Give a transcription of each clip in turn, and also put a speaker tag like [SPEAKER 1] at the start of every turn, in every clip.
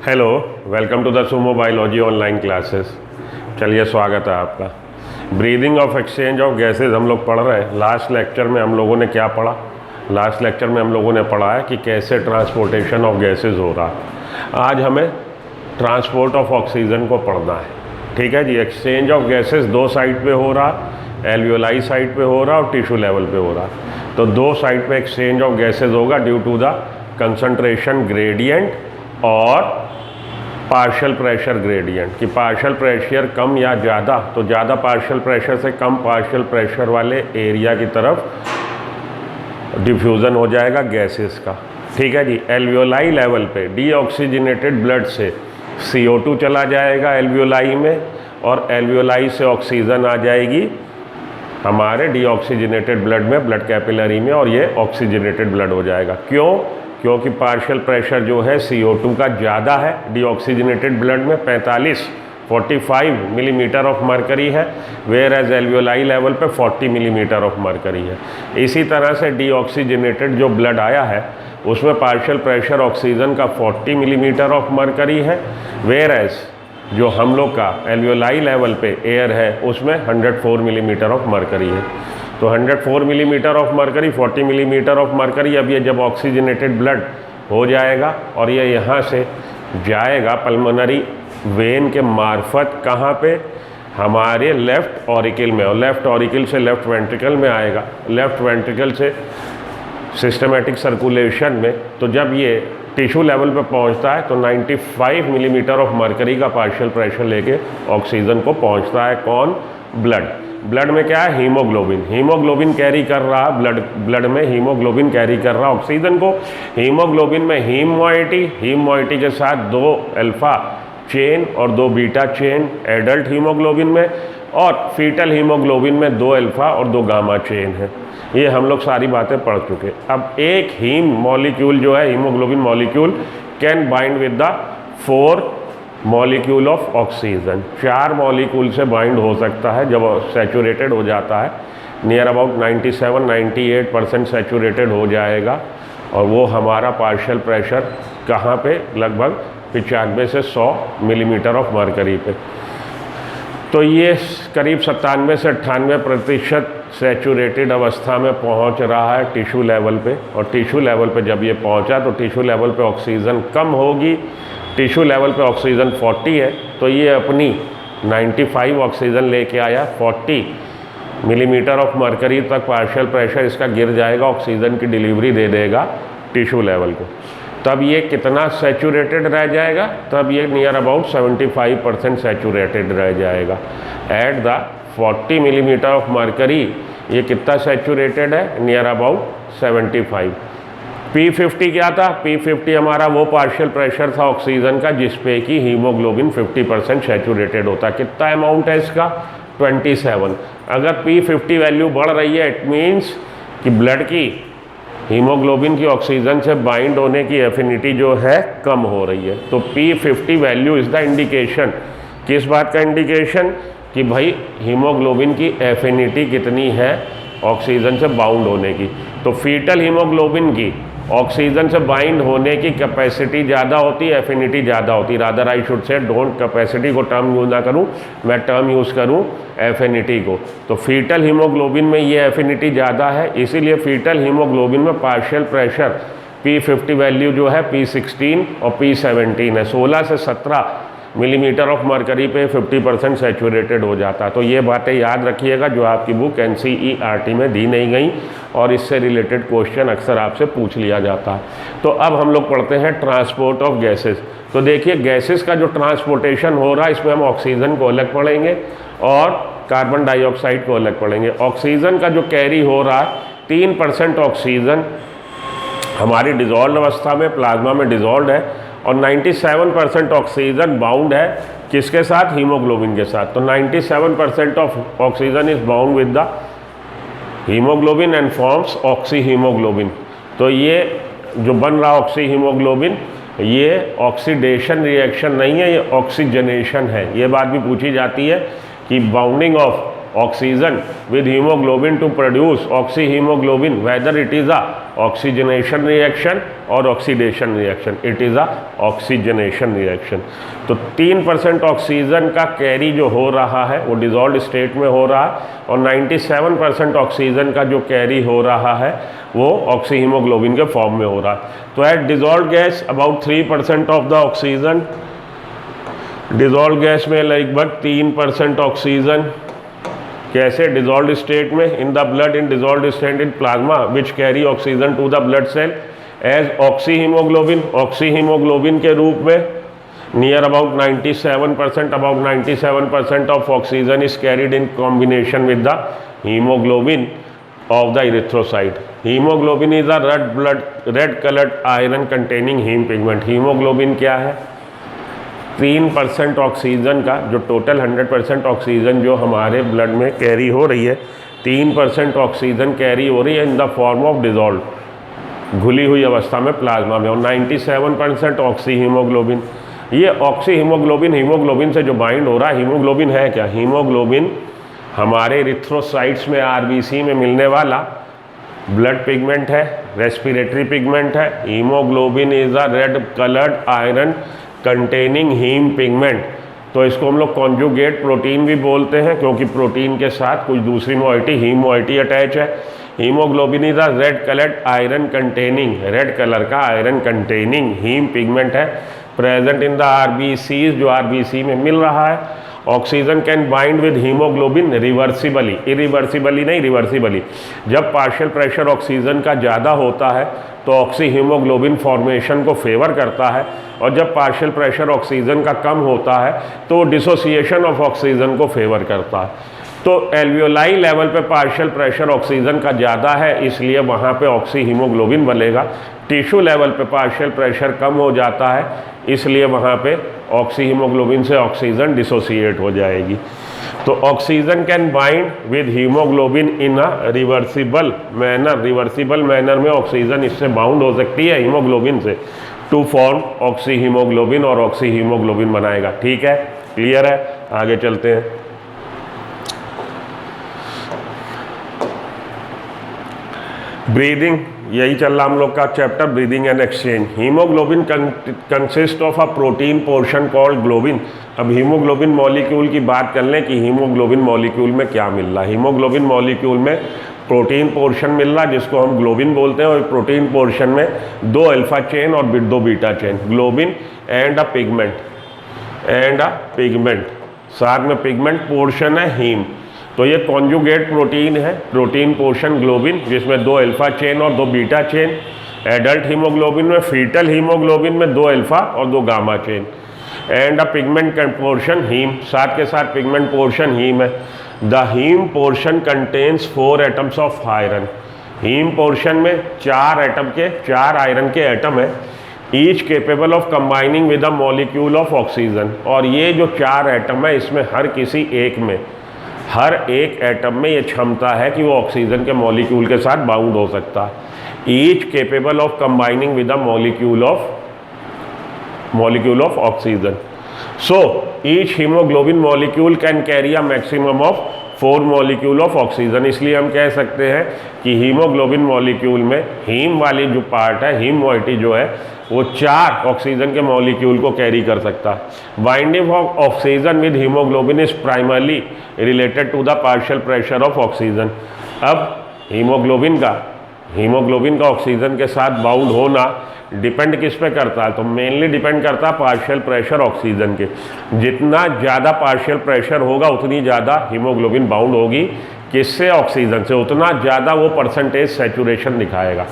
[SPEAKER 1] Hello, welcome to the Sumo biology online classes. चलिए, स्वागत है आपका। Breathing of exchange of gases हम लोग पढ़ रहे हैं। लास्ट लेक्चर में हम लोगों ने क्या पढ़ा? लास्ट लेक्चर में हम लोगों ने पढ़ा है कि कैसे ट्रांसपोर्टेशन ऑफ गैसेस हो रहा है। आज हमें ट्रांसपोर्ट ऑफ ऑक्सीजन को पढ़ना है। ठीक है जी। एक्सचेंज ऑफ गैसेस दो साइड पे हो रहा, एल्वियोलाई साइड पे हो रहा और टिश्यू लेवल पे हो रहा। तो दो साइड पे एक्सचेंज ऑफ गैसेस होगा due to the concentration gradient और पार्शियल प्रेशर ग्रेडियंट। कि पार्शियल प्रेशर कम या ज़्यादा, तो ज़्यादा पार्शियल प्रेशर से कम पार्शियल प्रेशर वाले एरिया की तरफ डिफ्यूज़न हो जाएगा गैसेस का। ठीक है जी। एल्वियोलाई लेवल पे डीऑक्सीजनेटेड ब्लड से CO2 चला जाएगा एल्वियोलाई में, और एल्वियोलाई से ऑक्सीजन आ जाएगी हमारे डीऑक्सीजनेटेड ब्लड में, ब्लड कैपिलरी में, और ये ऑक्सीजनेटेड ब्लड हो जाएगा। क्यों? क्योंकि पार्शियल प्रेशर जो है CO2 का ज़्यादा है डीऑक्सीजनेटेड ब्लड में, 45 मिलीमीटर ऑफ मरकरी है, वेयर एज एल्वियोलाई लेवल पे 40 मिलीमीटर ऑफ मरकरी है। इसी तरह से डीऑक्सीजनेटेड जो ब्लड आया है उसमें पार्शियल प्रेशर ऑक्सीजन का 40 मिलीमीटर ऑफ मरकरी है, वेयर एज जो हम लोग का एल्वियोलाई लेवल पे एयर है उसमें 104 मिलीमीटर ऑफ मरकरी है। तो 104 millimetre of mercury, 40 millimetre of mercury. अब ये जब ऑक्सीजनेटेड ब्लड हो जाएगा और ये यहाँ से जाएगा पल्मोनरी वेन के मार्फत, कहाँ पे? हमारे लेफ़्ट ऑरिकल में, और लेफ़्ट ऑरिकल से लेफ़्ट वेंट्रिकल में आएगा, लेफ़्ट वेंट्रिकल से सिस्टमेटिक सर्कुलेशन में। तो जब ये टिश्यू लेवल पे पहुंचता है तो 95 मिलीमीटर ऑफ मरकरी का पार्शियल प्रेशर लेके ऑक्सीजन को पहुंचता है। कौन? ब्लड। ब्लड में क्या है? हीमोग्लोबिन। हीमोग्लोबिन कैरी कर रहा, ब्लड में हीमोग्लोबिन कैरी कर रहा ऑक्सीजन को। हीमोग्लोबिन में हीम मॉइटी के साथ 2 अल्फा चेन और 2 बीटा चेन एडल्ट हीमोग्लोबिन में, और फीटल हीमोग्लोबिन में 2 अल्फा और 2 गामा चेन है। ये हम लोग सारी बातें पढ़ चुके। अब एक हीम मॉलिक्यूल जो है, haemoglobin molecule, can bind with the 4 molecule of oxygen. 4 molecule से बाइंड हो सकता है जब सैचुरेटेड हो जाता है। नियर अबाउट 97-98% सैचुरेटेड हो जाएगा, और वो हमारा पार्शियल प्रेशर कहाँ पे? लगभग 95 से 100 मिलीमीटर ऑफ मरकरी पे। तो ये करीब 97 से 98% सैचुरेटेड अवस्था में पहुंच रहा है टिश्यू लेवल पे। और टिश्यू लेवल पे जब ये पहुंचा तो टिश्यू लेवल पे ऑक्सीजन कम होगी। टिश्यू लेवल पे ऑक्सीजन 40 है, तो ये अपनी 95 ऑक्सीजन लेके आया, 40 मिलीमीटर ऑफ मरकरी तक पार्शियल प्रेशर इसका गिर जाएगा, ऑक्सीजन की डिलीवरी दे देगा टिश्यू लेवल को। तब ये कितना सैचुरेटेड रह जाएगा? तब ये नियर अबाउट 75% सैचुरेटेड रह जाएगा। At the 40 millimetre of mercury ये कितना सैचुरेटेड है? Near about 75। P50 क्या था? P50 हमारा वो पार्शियल प्रेशर था ऑक्सीजन का जिसपे कि हीमोग्लोबिन 50% सैचुरेटेड होता। कितना अमाउंट है इसका? 27। अगर P50 वैल्यू बढ़ रही है, इट मीन्स कि ब्लड की हीमोग्लोबिन की ऑक्सीजन से बाइंड होने की एफिनिटी जो है कम हो रही है। तो P50 value is the indication. किस बात का इंडिकेशन? कि भाई हीमोग्लोबिन की एफिनिटी कितनी है ऑक्सीजन से बाउंड होने की। तो फीटल हीमोग्लोबिन की ऑक्सीजन से बाइंड होने की कैपेसिटी ज़्यादा होती है, एफिनिटी ज़्यादा होती है। Rather I should say don't capacity को टर्म यूज़ ना करूँ, मैं टर्म यूज़ करूँ एफिनिटी को। तो फीटल हीमोग्लोबिन में ये एफिनिटी ज़्यादा है, इसीलिए फीटल हीमोग्लोबिन में पार्शियल प्रेशर P50 वैल्यू जो है P16 और P17 है। 16 से 17 मिलीमीटर ऑफ मरकरी पे 50% सैचुरेटेड हो जाता। तो ये बातें याद रखिएगा जो आपकी बुक NCERT में दी नहीं गई, और इससे रिलेटेड क्वेश्चन अक्सर आपसे पूछ लिया जाता है। तो अब हम लोग पढ़ते हैं ट्रांसपोर्ट ऑफ गैसेस। तो देखिए, गैसेस का जो ट्रांसपोर्टेशन हो रहा है इसमें हम ऑक्सीजन को अलग पढ़ेंगे और कार्बन डाइऑक्साइड को अलग पढ़ेंगे। ऑक्सीजन का जो कैरी हो रहा है, 3% ऑक्सीजन हमारी डिजॉल्व अवस्था में प्लाज्मा में डिजॉल्व है, और 97% ऑक्सीजन बाउंड है किसके साथ? हीमोग्लोबिन के साथ। तो 97% of oxygen is bound with the haemoglobin and forms oxy haemoglobin. तो ये जो बन रहा ऑक्सी हीमोग्लोबिन, ये ऑक्सीडेशन रिएक्शन नहीं है, ये ऑक्सीजनेशन है। ये बात भी पूछी जाती है कि bounding of oxygen with hemoglobin to produce oxyhemoglobin, whether it is a oxygenation reaction और oxidation reaction. It is a oxygenation reaction. तो 3% ऑक्सीजन का कैरी जो हो रहा है वो डिजॉल्व स्टेट में हो रहा है, और 97% ऑक्सीजन का जो कैरी हो रहा है वो ऑक्सी हीमोग्लोबिन के फॉर्म में हो रहा है। तो at dissolve gas about 3% of the oxygen, dissolve gas में लगभग 3% ऑक्सीजन कैसे डिजॉल्व स्टेट में in the blood, in dissolve state in plasma which carry oxygen to the blood cell as oxy haemoglobin, oxy haemoglobin के रूप में near about 97%, about 97% of oxygen is carried in combination with the haemoglobin of the erythrocyte. Haemoglobin is a red coloured iron containing haem pigment. Haemoglobin क्या है? 3% oxygen का जो total 100% oxygen जो हमारे blood में कैरी हो रही है, 3% ऑक्सीजन कैरी हो रही है in the form of dissolve, घुली हुई अवस्था में प्लाज्मा में, और 97% ऑक्सी हीमोग्लोबिन। ये ऑक्सी हीमोग्लोबिन हीमोग्लोबिन से जो बाइंड हो रहा है, हीमोग्लोबिन है क्या? हीमोग्लोबिन हमारे इरिथ्रोसाइट्स में आरबीसी में मिलने वाला ब्लड पिगमेंट है, रेस्पिरेटरी पिगमेंट है। Haemoglobin is a red coloured iron containing haem pigment. तो इसको हम लोग कॉन्जुगेट प्रोटीन भी बोलते हैं, क्योंकि प्रोटीन के साथ कुछ दूसरी मोइटी हीम मोइटी अटैच है। Haemoglobin is a red coloured iron containing, red colour का आयरन कंटेनिंग हीम पिगमेंट है, प्रेजेंट इन द आरबीसीज, जो आरबीसी में मिल रहा है। Oxygen can bind with haemoglobin reversibly, irreversibly नहीं, रिवर्सिबली। जब पार्शियल प्रेशर ऑक्सीजन का ज़्यादा होता है तो ऑक्सी हीमोग्लोबिन फॉर्मेशन को फेवर करता है, और जब पार्शियल प्रेशर ऑक्सीजन का कम होता है तो डिसोसिएशन ऑफ ऑक्सीजन को फेवर करता है। तो एल्वियोलाई लेवल पे पार्शियल प्रेशर ऑक्सीजन का ज़्यादा है, इसलिए वहाँ पे ऑक्सी हीमोग्लोबिन बनेगा। टिश्यू लेवल पे पार्शियल प्रेशर कम हो जाता है, इसलिए वहाँ पे ऑक्सी हीमोग्लोबिन से ऑक्सीजन डिसोसिएट हो जाएगी। तो oxygen can bind with haemoglobin in a reversible manner, reversible manner में ऑक्सीजन इससे बाउंड हो सकती है हीमोग्लोबिन से, टू फॉर्म ऑक्सी हीमोग्लोबिन, और ऑक्सी हीमोग्लोबिन बनाएगा। ठीक है, क्लियर है? आगे चलते हैं। ब्रीदिंग, यही चल रहा हम लोग का chapter, breathing and exchange. Haemoglobin consist of a protein portion called globin. अब हीमोग्लोबिन मॉलिक्यूल की बात कर लें कि हीमोग्लोबिन मॉलिक्यूल में क्या मिल रहा है। हीमोग्लोबिन मॉलिक्यूल में प्रोटीन पोर्शन मिल रहा है जिसको हम ग्लोबिन बोलते हैं, और प्रोटीन पोर्शन में 2 अल्फा चेन और 2 beta chain, globin and a pigment, and a pigment, साथ में पिगमेंट पोर्शन है हीम। तो ये कॉन्जुगेट प्रोटीन है, प्रोटीन पोर्शन ग्लोबिन, जिसमें 2 अल्फा चेन और 2 बीटा चेन। एडल्ट हीमोग्लोबिन में, फीटल हीमोग्लोबिन में 2 अल्फा और 2 gamma chain, and a pigment portion haem, साथ के साथ पिगमेंट पोर्शन हीम है। The haem portion contains 4 atoms of iron. Haem portion में 4 एटम के, 4 आयरन के एटम है, each capable of combining with a molecule of oxygen. और ये जो 4 एटम है, इसमें हर किसी एक में, हर एक एटम में ये क्षमता है कि वो ऑक्सीजन के मॉलिक्यूल के साथ बाउंड हो सकता है। Each capable of combining with a molecule of oxygen. So each haemoglobin molecule can carry a maximum of 4 molecule of oxygen. इसलिए हम कह सकते हैं कि हीमोग्लोबिन मॉलिक्यूल में हीम वाली जो पार्ट है, हीम मोइटी जो है, वो 4 ऑक्सीजन के मॉलिक्यूल को कैरी कर सकता है। Binding of oxygen with haemoglobin is primarily related to the partial pressure of oxygen. अब हीमोग्लोबिन का ऑक्सीजन के साथ बाउंड होना डिपेंड किस पे करता है? तो मेनली डिपेंड करता है पार्शियल प्रेशर ऑक्सीजन के। जितना ज़्यादा पार्शियल प्रेशर होगा उतनी ज़्यादा हीमोग्लोबिन बाउंड होगी, किससे? ऑक्सीजन से। उतना ज़्यादा वो परसेंटेज सैचुरेशन दिखाएगा।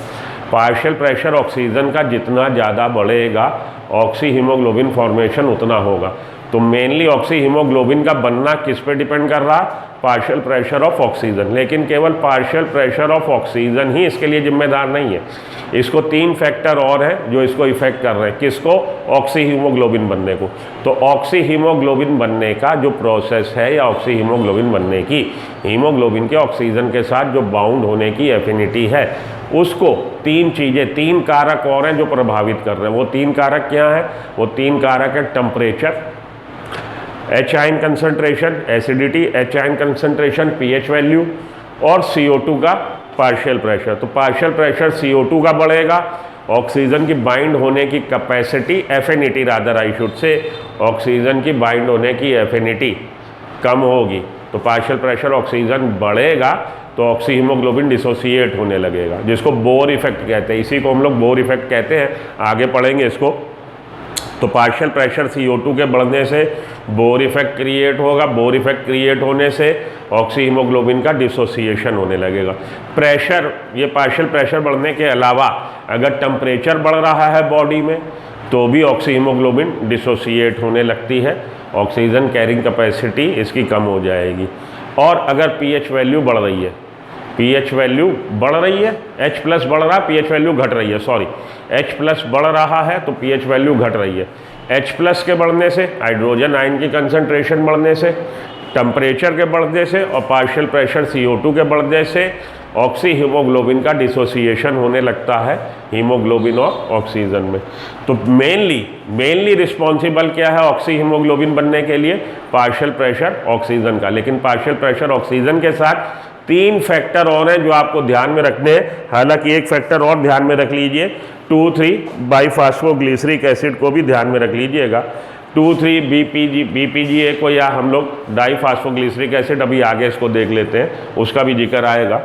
[SPEAKER 1] पार्शियल प्रेशर ऑक्सीजन का जितना ज़्यादा बढ़ेगा, ऑक्सी हीमोग्लोबिन फॉर्मेशन उतना होगा। तो मेनली ऑक्सी हीमोग्लोबिन का बनना किस पे डिपेंड कर रहा है? Partial pressure of oxygen. लेकिन केवल पार्शियल प्रेशर ऑफ ऑक्सीजन ही इसके लिए जिम्मेदार नहीं है, इसको 3 फैक्टर और हैं जो इसको इफेक्ट कर रहे हैं। किसको? ऑक्सी हीमोग्लोबिन बनने को। तो ऑक्सी हीमोग्लोबिन बनने का जो प्रोसेस है, या ऑक्सी हीमोग्लोबिन बनने की, हीमोग्लोबिन के ऑक्सीजन के साथ जो बाउंड होने की एफिनिटी है, उसको 3 चीज़ें, 3 कारक और हैं जो प्रभावित कर रहे हैं। वो 3 कारक क्या हैं? वो 3 कारक है temperature, H ion concentration, acidity, H ion concentration, pH value, और CO2 का पार्शियल प्रेशर, तो पार्शियल प्रेशर CO2 का बढ़ेगा, ऑक्सीजन की बाइंड होने की capacity, affinity rather I should say, oxygen की बाइंड होने की एफिनिटी कम होगी, तो पार्शियल प्रेशर ऑक्सीजन बढ़ेगा तो ऑक्सी हीमोग्लोबिन डिसोसिएट होने लगेगा, जिसको बोर इफेक्ट कहते हैं। इसी को हम लोग बोर इफेक्ट कहते हैं, आगे पढ़ेंगे इसको। तो पार्शियल प्रेशर CO2 के बढ़ने से बोर इफेक्ट क्रिएट होगा, बोर इफेक्ट क्रिएट होने से ऑक्सी हीमोग्लोबिन का डिसोसिएशन होने लगेगा। प्रेशर, ये पार्शियल प्रेशर बढ़ने के अलावा अगर टेम्परेचर बढ़ रहा है बॉडी में तो भी ऑक्सी हीमोग्लोबिन डिसोसिएट होने लगती है, ऑक्सीजन कैरिंग कैपेसिटी इसकी कम हो जाएगी। और अगर pH वैल्यू बढ़ रही है, pH वैल्यू बढ़ रही है, H+ बढ़ रहा है, pH वैल्यू घट रही है, सॉरी H+ बढ़ रहा है तो pH वैल्यू घट रही है। H+ के बढ़ने से, हाइड्रोजन आयन की कंसंट्रेशन बढ़ने से, टेम्परेचर के बढ़ने से और पार्शियल प्रेशर CO2 के बढ़ने से ऑक्सी हीमोग्लोबिन का डिसोसिएशन होने लगता है हीमोग्लोबिन और ऑक्सीजन में। तो मेनली रिस्पॉन्सिबल क्या है ऑक्सी हीमोग्लोबिन बनने के लिए? पार्शियल प्रेशर ऑक्सीजन का। लेकिन पार्शियल प्रेशर ऑक्सीजन के साथ 3 फैक्टर और हैं जो आपको ध्यान में रखने हैं। हालांकि एक फैक्टर और ध्यान में रख लीजिए, 2,3-बाईफास्फोग्लिसरिक एसिड को भी ध्यान में रख लीजिएगा। 2,3-BPGA को, या हम लोग डाईफास्फोग्लिसरिक एसिड अभी आगे इसको देख लेते हैं, उसका भी जिक्र आएगा।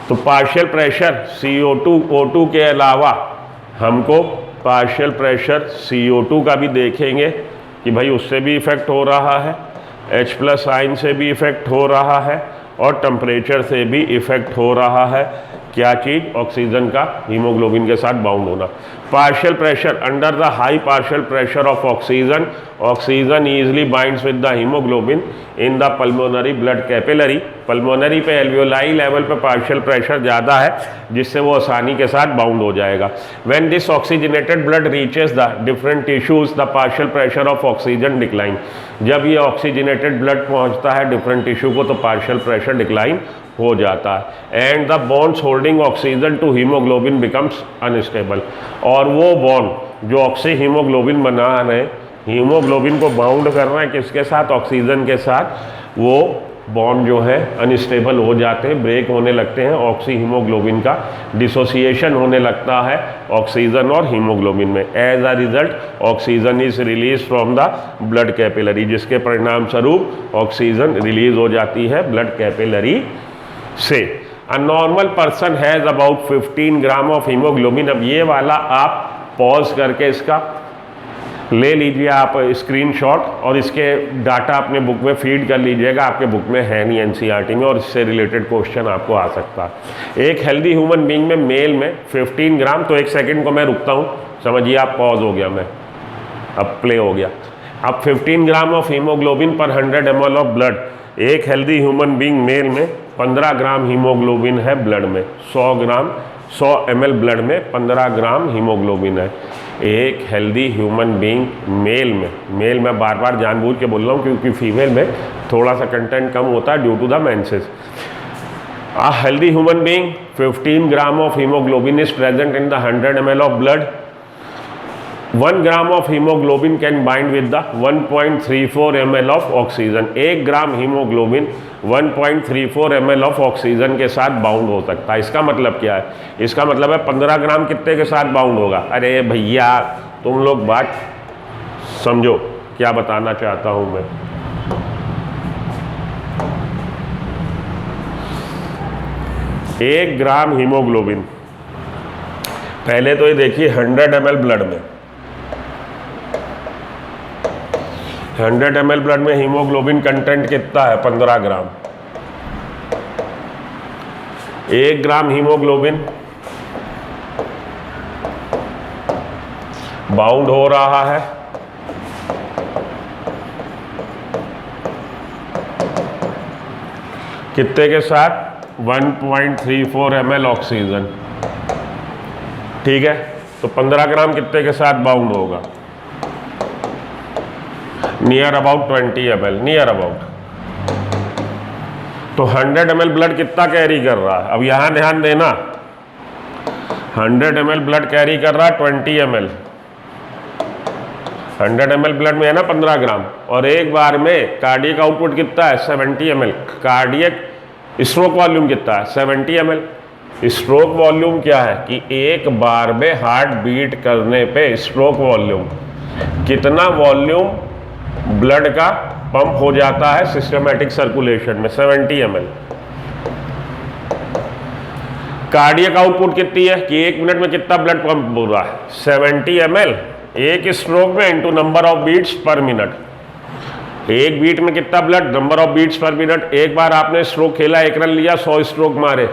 [SPEAKER 1] तो पार्शियल प्रेशर CO2 O2 के अलावा हमको पार्शियल प्रेशर CO2 का भी देखेंगे कि भाई उससे भी इफेक्ट हो रहा है, H+ आयन से भी इफेक्ट हो रहा है और टेम्परेचर से भी इफेक्ट हो रहा है। क्या चीज़? ऑक्सीजन का हीमोग्लोबिन के साथ बाउंड होना। Partial pressure, under the high partial pressure of oxygen, oxygen easily binds with the haemoglobin in the pulmonary blood capillary. Pulmonary पे एल्वियोलाई लेवल पे पार्शियल प्रेशर ज़्यादा है, जिससे वो आसानी के साथ बाउंड हो जाएगा। When this oxygenated blood reaches the different tissues the partial pressure of oxygen decline. जब ये ऑक्सीजनेटेड ब्लड पहुंचता है डिफरेंट टिश्यू को तो पार्शियल प्रेशर डिक्लाइन हो जाता है। And the bonds holding oxygen to haemoglobin becomes unstable. और वो बॉन्ड जो ऑक्सी हीमोग्लोबिन बना रहे, हीमोग्लोबिन को बाउंड कर रहे हैं किसके साथ? ऑक्सीजन के साथ। वो बॉन्ड जो है अनस्टेबल हो जाते हैं, ब्रेक होने लगते हैं, ऑक्सी हीमोग्लोबिन का डिसोसिएशन होने लगता है ऑक्सीजन और हीमोग्लोबिन में। As a result oxygen is release from the blood capillary, जिसके परिणाम स्वरूप ऑक्सीजन रिलीज हो जाती है ब्लड कैपिलरी से। A normal person has about 15 gram of haemoglobin. अब ये वाला आप पॉज करके इसका ले लीजिए आप स्क्रीनशॉट और इसके डाटा अपने बुक में फीड कर लीजिएगा। आपके बुक में है नहीं NCERT में, और इससे रिलेटेड क्वेश्चन आपको आ सकता है। एक हेल्दी ह्यूमन बीइंग में मेल में 15 ग्राम, तो एक सेकंड को मैं रुकता हूँ, समझिए आप पॉज हो गया, मैं अब प्ले हो गया। अब 15 ग्राम ऑफ हीमोग्लोबिन पर 100 ml ऑफ ब्लड। एक हेल्दी ह्यूमन बीइंग मेल में 15 ग्राम हीमोग्लोबिन है ब्लड में। 100 ml ब्लड में 15 ग्राम हीमोग्लोबिन है। एक हेल्दी ह्यूमन बीइंग मेल में बार बार जानबूझ के बोल रहा हूँ क्योंकि फीमेल में थोड़ा सा कंटेंट कम होता है due to the menses. A healthy human being, 15 gram of hemoglobin is present in the 100 ml of blood. 1 gram of hemoglobin can bind with the 1.34 ml of oxygen. 1 gram haemoglobin 1.34 ml of oxygen के साथ bound हो सकता है। इसका मतलब क्या है? इसका मतलब है 15 ग्राम कितने के साथ बाउंड होगा? अरे भैया तुम लोग बात समझो क्या बताना चाहता हूं मैं। एक ग्राम हीमोग्लोबिन, पहले तो ये देखिए 100 ml ब्लड में, 100 ml ब्लड में हीमोग्लोबिन कंटेंट कितना है? 15 ग्राम। 1 ग्राम हीमोग्लोबिन बाउंड हो रहा है कितने के साथ? 1.34 ml ऑक्सीजन। ठीक है, तो 15 ग्राम कितने के साथ बाउंड होगा? Near about 20 ml, near about. तो 100 ml ब्लड कितना कैरी कर रहा है? अब यहां ध्यान देना, 100 ml ब्लड कैरी कर रहा है 20 ml। 100 ml ब्लड में है ना 15 ग्राम, और एक बार में कार्डियक आउटपुट कितना है? 70 ml। कार्डियक स्ट्रोक वॉल्यूम कितना है? 70 ml। स्ट्रोक वॉल्यूम क्या है कि एक बार में हार्ट बीट करने पे स्ट्रोक वॉल्यूम, कितना वॉल्यूम ब्लड का पंप हो जाता है सिस्टमैटिक सर्कुलेशन में, 70 ml। कार्डियक आउटपुट कितनी है कि 1 मिनट में कितना ब्लड पंप हो रहा है, 70 ml एक स्ट्रोक में into number of beats per minute. एक बीट में कितना blood, number of beats per minute. एक बार आपने स्ट्रोक खेला, 1 रन लिया, 100 स्ट्रोक मारे,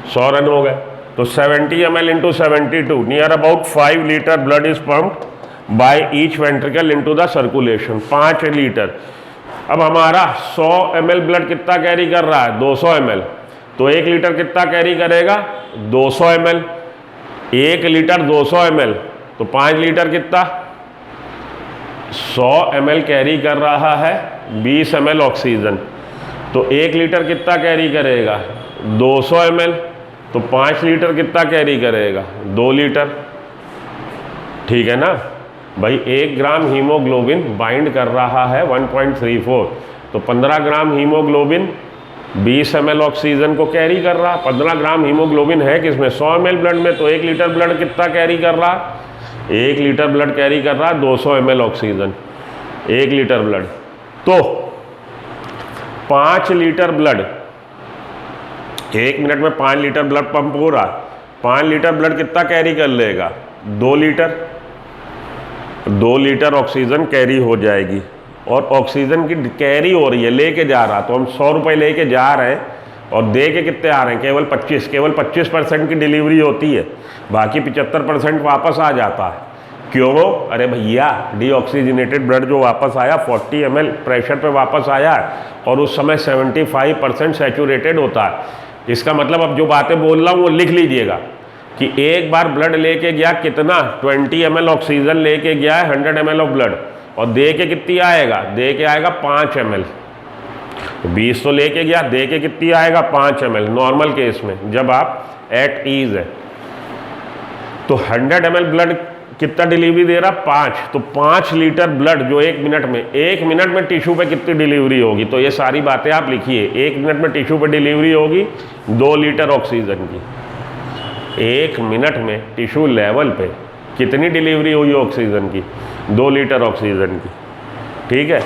[SPEAKER 1] 100 रन हो गए। तो 70 ml into 72, near about 5 litre blood is pumped by each ventricle into the circulation, 5 litre. अब हमारा 100 ml ब्लड कितना कैरी कर रहा है, 200 ml, तो 1 लीटर कितना कैरी करेगा, 200 ml। 1 लीटर 200 ml, तो 5 लीटर कितना, 100 ml कैरी कर रहा है 20 ml ऑक्सीजन, तो 1 लीटर कितना कैरी करेगा, 200 ml, तो 5 लीटर कितना कैरी करेगा, 2 लीटर। ठीक है ना भाई। 1 ग्राम हीमोग्लोबिन बाइंड कर रहा है 1.34, तो 15 ग्राम हीमोग्लोबिन 20 ml ऑक्सीजन को कैरी कर रहा। 15 ग्राम हीमोग्लोबिन है किसमें, 100 ml ब्लड में, तो 1 लीटर ब्लड कितना कैरी कर रहा, 1 लीटर ब्लड कैरी कर रहा 200 ml ऑक्सीजन, 1 लीटर ब्लड। तो 5 लीटर ब्लड, 1 मिनट में 5 लीटर ब्लड पंप हो रहा, 5 लीटर ब्लड कितना कैरी कर लेगा, 2 लीटर। 2 लीटर ऑक्सीजन कैरी हो जाएगी, और ऑक्सीजन की कैरी हो रही है, लेके जा रहा। तो हम 100 रुपये लेके जा रहे हैं और दे के कितने आ रहे हैं, केवल 25% की डिलीवरी होती है, बाकी 75% वापस आ जाता है। क्यों? अरे भैया डीऑक्सीजनेटेड ब्लड जो वापस आया 40 ml प्रेशर पे वापस आया है, और उस समय 75% सैचुरेटेड होता है। इसका मतलब अब जो बातें बोल रहा हूँ वो लिख लीजिएगा कि एक बार ब्लड लेके गया कितना, 20 ml ऑक्सीजन लेके गया है 100 ml ऑफ ब्लड, और दे के कितनी आएगा, दे के आएगा 5 ml। 20 तो लेके गया, दे के कितनी आएगा, 5 ml नॉर्मल केस में, जब आप एट ईज है। तो 100 ml ब्लड कितना डिलीवरी दे रहा, 5, तो 5 लीटर ब्लड जो 1 मिनट में, 1 मिनट में टिश्यू पे कितनी डिलीवरी होगी, तो ये सारी बातें आप लिखिए। 1 मिनट में टिश्यू पे डिलीवरी होगी 2 लीटर ऑक्सीजन की। 1 मिनट में टिश्यू लेवल पे कितनी डिलीवरी हुई ऑक्सीजन की, 2 लीटर ऑक्सीजन की। ठीक है।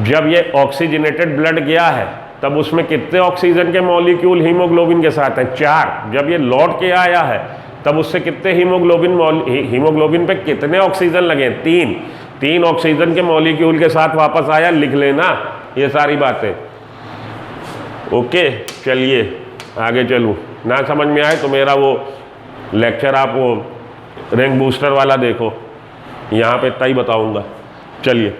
[SPEAKER 1] जब ये ऑक्सीजनेटेड ब्लड गया है तब उसमें कितने ऑक्सीजन के मॉलिक्यूल हीमोग्लोबिन के साथ हैं, 4। जब ये लौट के आया है तब उससे कितने हीमोग्लोबिन पे कितने ऑक्सीजन लगे, 3 ऑक्सीजन के मॉलिक्यूल के साथ वापस आया। लिख लेना ये सारी बातें। ओके, चलिए आगे चलूँ। ना समझ में आए तो मेरा वो लेक्चर आप वो रैंक बूस्टर वाला देखो, यहाँ पे इतना ही बताऊँगा। चलिए,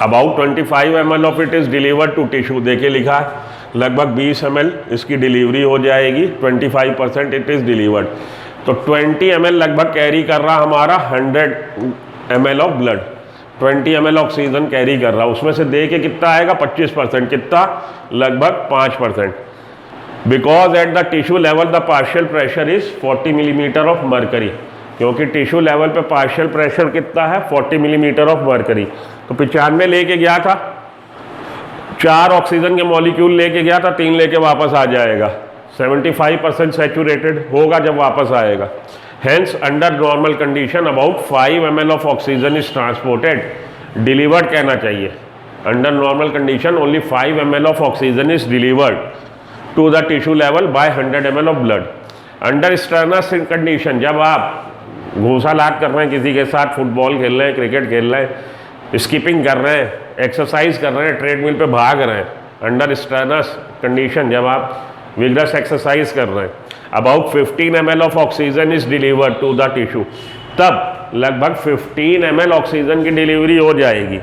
[SPEAKER 1] about 25 ml of it is delivered to tissue, देखिए लिखा है लगभग 20 ml इसकी डिलीवरी हो जाएगी, 25% इट इज़ डिलीवर्ड। तो 20 ml लगभग कैरी कर रहा हमारा 100 ml of blood, 20 ml oxygen carry कर रहा, उसमें से दे के कितना आएगा, 25%, कितना, लगभग 5%। Because at the tissue level the partial pressure is 40 millimetre of mercury, क्योंकि टिश्यू लेवल पे पार्शियल प्रेशर कितना है, 40 मिलीमीटर ऑफ मरकरी। तो 95 लेके गया था, 4 ऑक्सीजन के मॉलिक्यूल लेके गया था, 3 लेके वापस आ जाएगा, 75% सैचुरेटेड होगा जब वापस आएगा। Hence under normal condition about 5 ml of oxygen is transported, delivered कहना चाहिए। Under normal condition only 5 ml of oxygen is delivered to the tissue level by 100 ml of blood. Under strenuous condition, जब आप घूसालात कर रहे हैं किसी के साथ, फुटबॉल खेल रहे हैं, क्रिकेट खेल रहे हैं, स्कीपिंग कर रहे हैं, एक्सरसाइज कर रहे हैं, ट्रेडमिल पे भाग रहे हैं, अंडर स्ट्रेनस कंडीशन जब आप विगरस एक्सरसाइज कर रहे हैं, about 15 ml of oxygen is delivered to the tissue, तब लगभग 15 ml ऑक्सीजन की डिलीवरी हो जाएगी,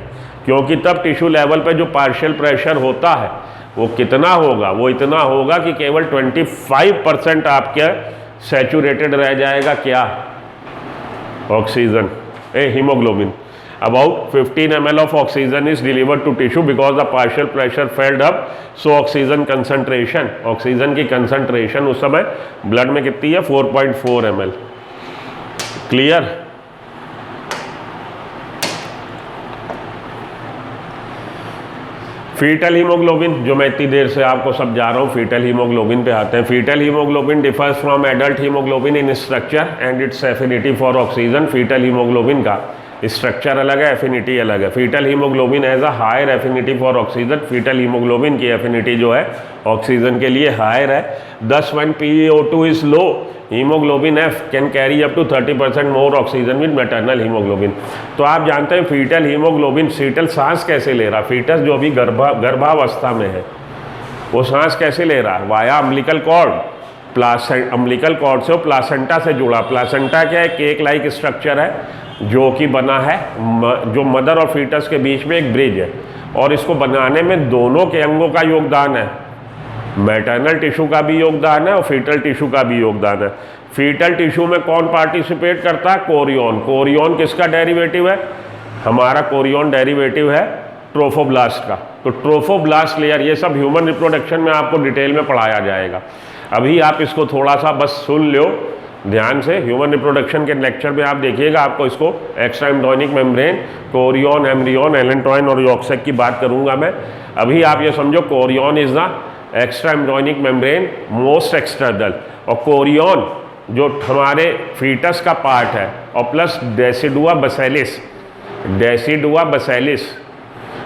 [SPEAKER 1] क्योंकि तब टिश्यू लेवल पे जो पार्शियल प्रेशर होता है वो कितना होगा, वो इतना होगा कि केवल 25% आपके सैचुरेटेड रह जाएगा, क्या, oxygen, haemoglobin. About 15 ml of oxygen is delivered to tissue because the partial pressure filled up, so oxygen concentration, oxygen की concentration उस समय ब्लड में कितनी है, 4.4 ml। क्लियर? फीटल हीमोग्लोबिन, जो मैं इतनी देर से आपको समझा रहा हूँ, फीटल हीमोग्लोबिन पे आते हैं। Fetal haemoglobin differs from adult haemoglobin in structure and its affinity for oxygen. Fetal haemoglobin का स्ट्रक्चर अलग है, एफिनिटी अलग है। Fetal haemoglobin has a higher affinity for oxygen. Fetal haemoglobin की एफिनिटी जो है ऑक्सीजन के लिए हायर है। Thus when PaO2 is low, haemoglobin F can carry up to 30% more oxygen with maternal haemoglobin. तो आप जानते हैं फीटल हीमोग्लोबिन, फीटल सांस कैसे ले रहा, फीटस जो अभी गर्भावस्था में है वो सांस कैसे ले रहा है, via umbilical cord, umbilical cord से वो प्लासेंटा से जुड़ा। प्लासेंटा क्या है, केक लाइक स्ट्रक्चर है जो कि बना है, जो मदर और फीटस के बीच में एक ब्रिज है, और इसको बनाने में दोनों के अंगों का योगदान है, मैटरनल टिश्यू का भी योगदान है और फीटल टिश्यू का भी योगदान है। फीटल टिश्यू में कौन पार्टिसिपेट करता है, कोरियन। कोरियन किसका डेरिवेटिव है, हमारा कोरियन डेरिवेटिव है ट्रोफोब्लास्ट का। तो ट्रोफोब्लास्ट लेयर, ये सब ह्यूमन रिप्रोडक्शन में आपको डिटेल में पढ़ाया जाएगा। अभी आप इसको थोड़ा सा बस सुन लो ध्यान से। ह्यूमन रिप्रोडक्शन के लेक्चर में आप देखिएगा, आपको इसको एक्स्ट्रा एम्ब्रियोनिक मेम्ब्रेन, कोरियन, एम्ब्रियोन, एलेंट्रॉइन और यॉक्सेक की बात करूंगा मैं। अभी आप ये समझो Korean is the extra embryonic membrane most external, और कोरियन जो हमारे फीटस का पार्ट है, और प्लस डेसिडुआ बेसिलिस। डेसिडुआ बेसिलिस,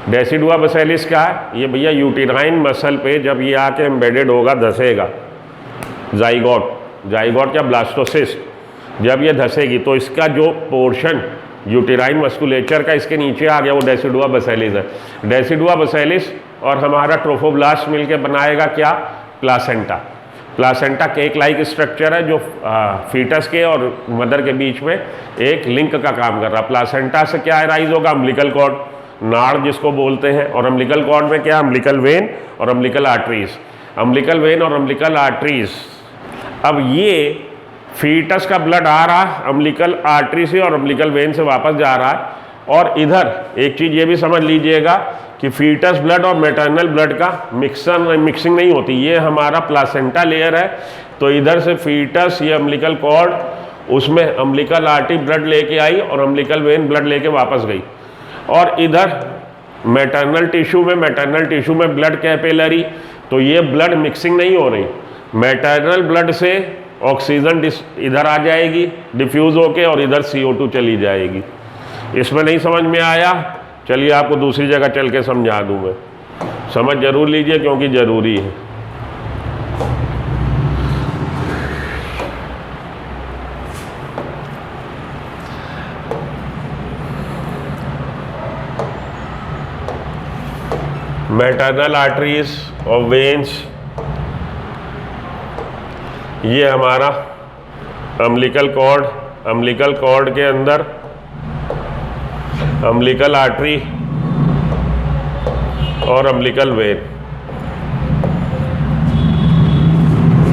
[SPEAKER 1] डेसिडुआ बेसिलिस क्या है, ये भैया यूटेराइन मसल पे जब ये आके एम्बेडेड होगा, धसेगा, जाइगोट, जाइगोट क्या ब्लास्टोसिस्ट, जब ये धसेगी तो इसका जो पोर्शन यूटेराइन मस्कुलेचर का इसके नीचे आ गया वो डेसिडुआ बेसिलिस है। डेसिडुआ बेसिलिस और हमारा ट्रोफोब्लास्ट मिलके बनाएगा क्या, placenta. Placenta cake like structure है जो फीटस के और मदर के बीच में एक लिंक का काम कर रहा है। प्लासेंटा से क्या अराइज होगा, अम्बिलिकल कॉर्ड, नाड़ जिसको बोलते हैं, और अम्बिलिकल कॉर्ड में क्या, अम्बिलिकल वेन और अम्बिलिकल आर्टरीज। अम्बिलिकल वेन और अम्बिलिकल आर्टरीज, अब ये फीटस का ब्लड आ रहा है अम्बिलिकल आर्टरी से और अम्बिलिकल वेन से वापस जा रहा है। और इधर एक चीज़ ये भी समझ लीजिएगा कि फीटस ब्लड और मैटरनल ब्लड का मिक्सिंग नहीं होती, ये हमारा प्लासेंटा लेयर है। तो इधर से फीटस, ये अम्बिलिकल कॉर्ड, उसमें अम्बिलिकल आर्टरी ब्लड लेके आई और अम्बिलिकल वेन ब्लड लेके वापस गई। और इधर मैटरनल टिश्यू में ब्लड कैपिलरी, तो ये ब्लड मिक्सिंग नहीं हो रही, मैटरनल ब्लड से ऑक्सीजन इधर आ जाएगी डिफ्यूज़ होके और इधर CO2 चली जाएगी। इसमें नहीं समझ में आया, चलिए आपको दूसरी जगह चल के समझा दूँ मैं। समझ जरूर लीजिए क्योंकि ज़रूरी है। मैटरनल आर्टरीज और वेन्स, ये हमारा अम्बिलिकल कॉर्ड, अम्बिलिकल कॉर्ड के अंदर अम्बिलिकल आर्टरी और अम्बिलिकल वेन।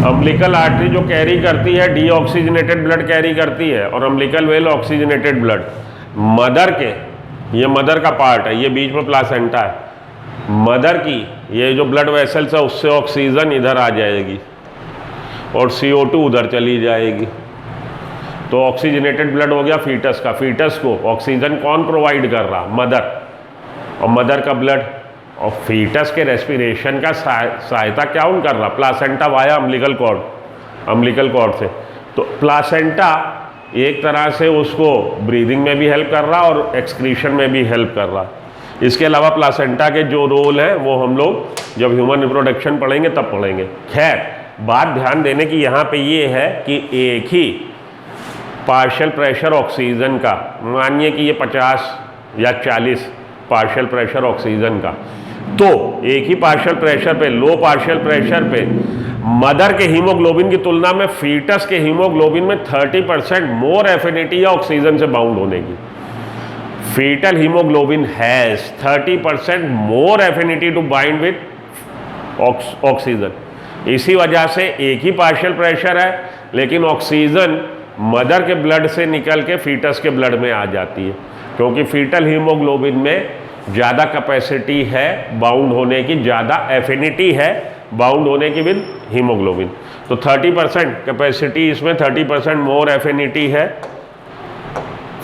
[SPEAKER 1] अम्बिलिकल आर्टरी जो कैरी करती है डीऑक्सीजनेटेड ब्लड कैरी करती है, और umbilical when oxygenated blood. Mother के, ये मदर का पार्ट है, ये बीच में प्लासेंटा है। मदर की ये जो ब्लड वेसल्स है उससे ऑक्सीजन इधर आ जाएगी और CO2 उधर चली जाएगी। तो ऑक्सीजनेटेड ब्लड हो गया फीटस का। फीटस को ऑक्सीजन कौन प्रोवाइड कर रहा, मदर, और मदर का ब्लड। और फीटस के रेस्पिरेशन का सहायता क्या उन कर रहा, placenta via umbilical cord, umbilical cord से। तो प्लासेंटा एक तरह से उसको ब्रीदिंग में भी हेल्प कर रहा और एक्सक्रीशन में भी हेल्प कर रहा। इसके अलावा प्लासेंटा के जो रोल हैं वो हम लोग जब ह्यूमन रिप्रोडक्शन पढ़ेंगे तब पढ़ेंगे। खैर, बात ध्यान देने की यहाँ पे ये है कि एक ही पार्शियल प्रेशर ऑक्सीजन का, मानिए कि ये 50 या 40 पार्शियल प्रेशर ऑक्सीजन का, तो एक ही पार्शियल प्रेशर पे, लो पार्शियल प्रेशर पे मदर के हीमोग्लोबिन की तुलना में फीटस के हीमोग्लोबिन में 30% मोर एफिनिटी है ऑक्सीजन से बाउंड होने की। Fetal haemoglobin has 30% more affinity to bind with oxygen. इसी वजह से एक ही पार्शियल प्रेशर है, लेकिन ऑक्सीजन मदर के ब्लड से निकल के फीटस के ब्लड में आ जाती है, क्योंकि फीटल हीमोग्लोबिन में ज़्यादा कैपेसिटी है बाउंड होने की, ज़्यादा एफिनिटी है बाउंड होने की विद हीमोग्लोबिन। तो 30% कैपेसिटी इसमें, 30% मोर एफिनिटी है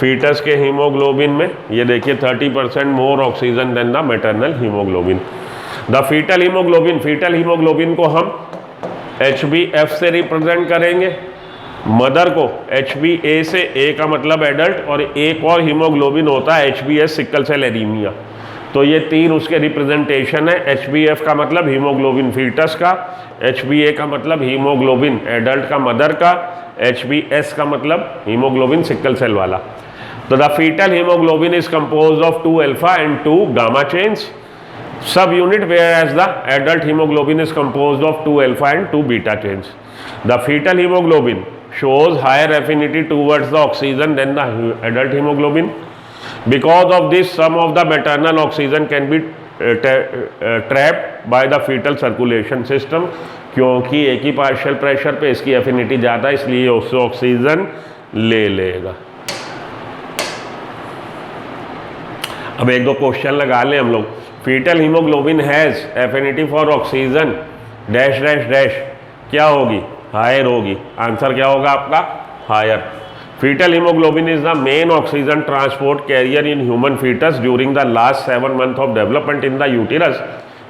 [SPEAKER 1] फीटस के हीमोग्लोबिन में। ये देखिए 30% more oxygen than the maternal haemoglobin. The fetal haemoglobin को हम HbF से रिप्रेजेंट करेंगे, मदर को HbA से, A का मतलब एडल्ट, और एक और हीमोग्लोबिन होता है HbS सिकल सेल एनीमिया। तो ये तीन उसके रिप्रेजेंटेशन है। HbF का मतलब हीमोग्लोबिन फीटस का, HbA का मतलब हीमोग्लोबिन एडल्ट का मदर का, HbS का मतलब हीमोग्लोबिन सिकल सेल वाला। तो the fetal haemoglobin is composed of 2 alpha and 2 gamma chains subunit, whereas the adult hemoglobin is composed of 2 alpha and 2 beta chains. The fetal hemoglobin shows higher affinity towards the oxygen than the adult hemoglobin. Because of this, some of the maternal oxygen can be trapped by the fetal circulation system. क्योंकि एक ही partial pressure पे इसकी affinity ज़्यादा, इसलिए उससे oxygen ले लेगा। अब एक दो क्वेश्चन लगा लें हम लोग। Fetal haemoglobin has affinity for oxygen dash dash dash, क्या होगी? हायर होगी। आंसर क्या होगा आपका? Higher. Fetal haemoglobin is the main oxygen transport carrier in human fetus during the last 7 month of development in the uterus.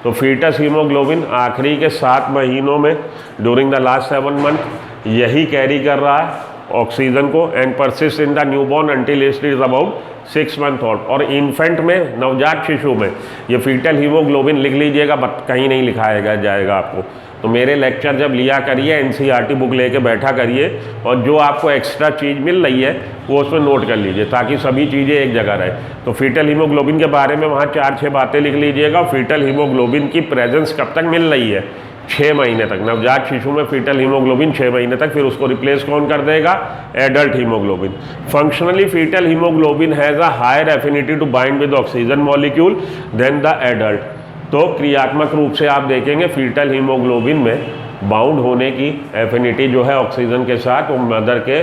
[SPEAKER 1] तो fetus haemoglobin आखिरी के 7 महीनों में ड्यूरिंग द लास्ट 7 मंथ यही कैरी कर रहा है ऑक्सीजन को, and persist in the newborn until it is about 6 month old. और इन्फेंट में, नवजात शिशु में, ये फीटल हीमोग्लोबिन लिख लीजिएगा, कहीं नहीं लिखाएगा जाएगा आपको। तो मेरे लेक्चर जब लिया करिए NCERT बुक लेके बैठा करिए, और जो आपको एक्स्ट्रा चीज़ मिल रही है वो उसमें नोट कर लीजिए, ताकि सभी चीज़ें एक जगह रहे। तो फीटल हीमोग्लोबिन के बारे में वहाँ 4-6 बातें लिख लीजिएगा। फीटल हीमोग्लोबिन की प्रेजेंस कब तक मिल रही है? 6 महीने तक। नवजात शिशु में फीटल हीमोग्लोबिन 6 महीने तक, फिर उसको रिप्लेस कौन कर देगा? Adult haemoglobin. Functionally fetal haemoglobin has a higher affinity to bind with oxygen molecule than the adult. तो क्रियात्मक रूप से आप देखेंगे फीटल हीमोग्लोबिन में बाउंड होने की एफिनिटी जो है ऑक्सीजन के साथ, वो मदर के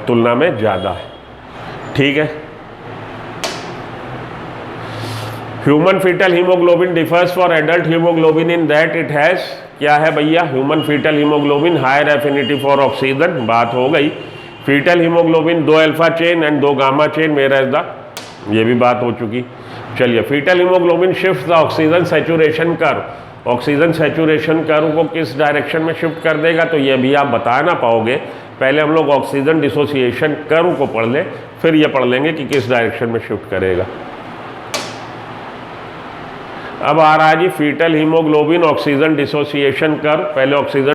[SPEAKER 1] तुलना में ज़्यादा है। ठीक है। Human fetal haemoglobin differs for adult haemoglobin in that it has, क्या है भैया? Human fetal haemoglobin higher affinity for oxygen, बात हो गई। Fetal haemoglobin 2 alpha chain and 2 gamma chain, where the, ये भी बात हो चुकी। चलिए, fetal haemoglobin shift the oxygen saturation curve. Oxygen saturation curve को किस डायरेक्शन में शिफ्ट कर देगा? तो ये भी आप बता ना पाओगे। पहले हम लोग ऑक्सीजन डिसोसिएशन कर्व को पढ़ लें, फिर ये पढ़ लेंगे कि किस डायरेक्शन में शिफ्ट करेगा। अब आ रहा है जी fetal haemoglobin oxygen dissociation curve. पहले ऑक्सीजन